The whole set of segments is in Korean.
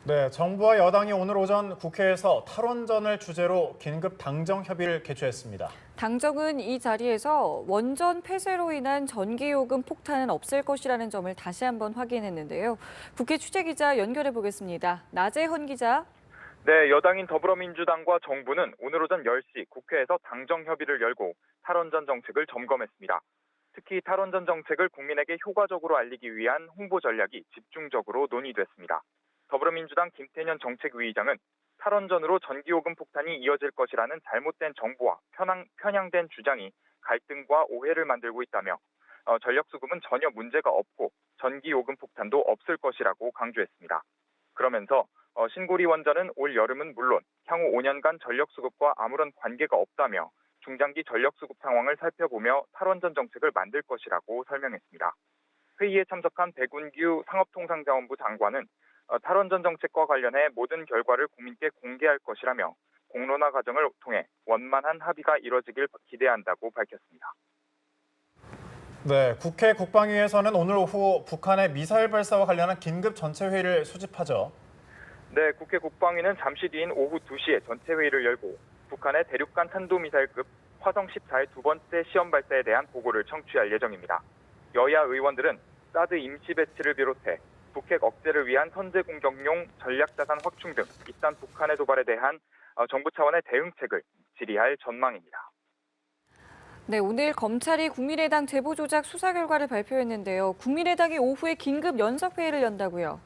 네, 정부와 여당이 오늘 오전 국회에서 탈원전을 주제로 긴급 당정 협의를 개최했습니다. 당정은 이 자리에서 원전 폐쇄로 인한 전기요금 폭탄은 없을 것이라는 점을 다시 한번 확인했는데요. 국회 취재기자 연결해 보겠습니다. 나재헌 기자. 네, 여당인 더불어민주당과 정부는 오늘 오전 10시 국회에서 당정 협의를 열고 탈원전 정책을 점검했습니다. 특히 탈원전 정책을 국민에게 효과적으로 알리기 위한 홍보 전략이 집중적으로 논의됐습니다. 더불어민주당 김태년 정책위의장은 탈원전으로 전기요금 폭탄이 이어질 것이라는 잘못된 정보와 편향된 주장이 갈등과 오해를 만들고 있다며 전력수급은 전혀 문제가 없고 전기요금 폭탄도 없을 것이라고 강조했습니다. 그러면서 신고리 원전은 올 여름은 물론 향후 5년간 전력수급과 아무런 관계가 없다며 중장기 전력수급 상황을 살펴보며 탈원전 정책을 만들 것이라고 설명했습니다. 회의에 참석한 백운규 상업통상자원부 장관은 탈원전 정책과 관련해 모든 결과를 국민께 공개할 것이라며 공론화 과정을 통해 원만한 합의가 이뤄지길 기대한다고 밝혔습니다. 네, 국회 국방위에서는 오늘 오후 북한의 미사일 발사와 관련한 긴급 전체회의를 소집하죠. 네, 국회 국방위는 잠시 뒤인 오후 2시에 전체 회의를 열고 북한의 대륙간 탄도미사일급 화성 14의 두 번째 시험 발사에 대한 보고를 청취할 예정입니다. 여야 의원들은 사드 임시 배치를 비롯해 북핵 억제를 위한 선제 공격용 전략자산 확충 등 잇단 북한의 도발에 대한 정부 차원의 대응책을 질의할 전망입니다. 네, 오늘 검찰이 국민의당 제보 조작 수사 결과를 발표했는데요. 국민의당이 오후에 긴급 연석회의를 연다고요.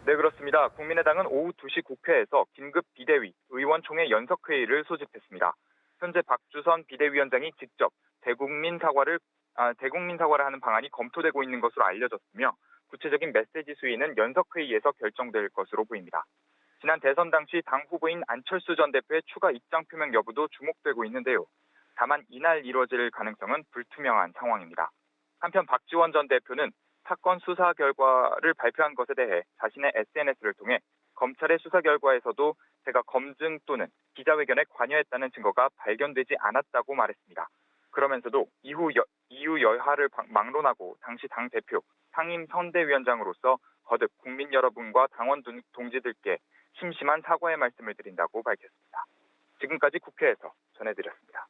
네, 그렇습니다. 국민의당은 오후 2시 국회에서 긴급 비대위, 의원총회 연석회의를 소집했습니다. 현재 박주선 비대위원장이 직접 대국민 사과를 하는 방안이 검토되고 있는 것으로 알려졌으며 구체적인 메시지 수위는 연석회의에서 결정될 것으로 보입니다. 지난 대선 당시 당 후보인 안철수 전 대표의 추가 입장 표명 여부도 주목되고 있는데요. 다만 이날 이뤄질 가능성은 불투명한 상황입니다. 한편 박지원 전 대표는 사건 수사 결과를 발표한 것에 대해 자신의 SNS를 통해 검찰의 수사 결과에서도 제가 검증 또는 기자회견에 관여했다는 증거가 발견되지 않았다고 말했습니다. 그러면서도 이후 여하를 막론하고 당시 당 대표, 상임 선대위원장으로서 거듭 국민 여러분과 당원 동지들께 심심한 사과의 말씀을 드린다고 밝혔습니다. 지금까지 국회에서 전해드렸습니다.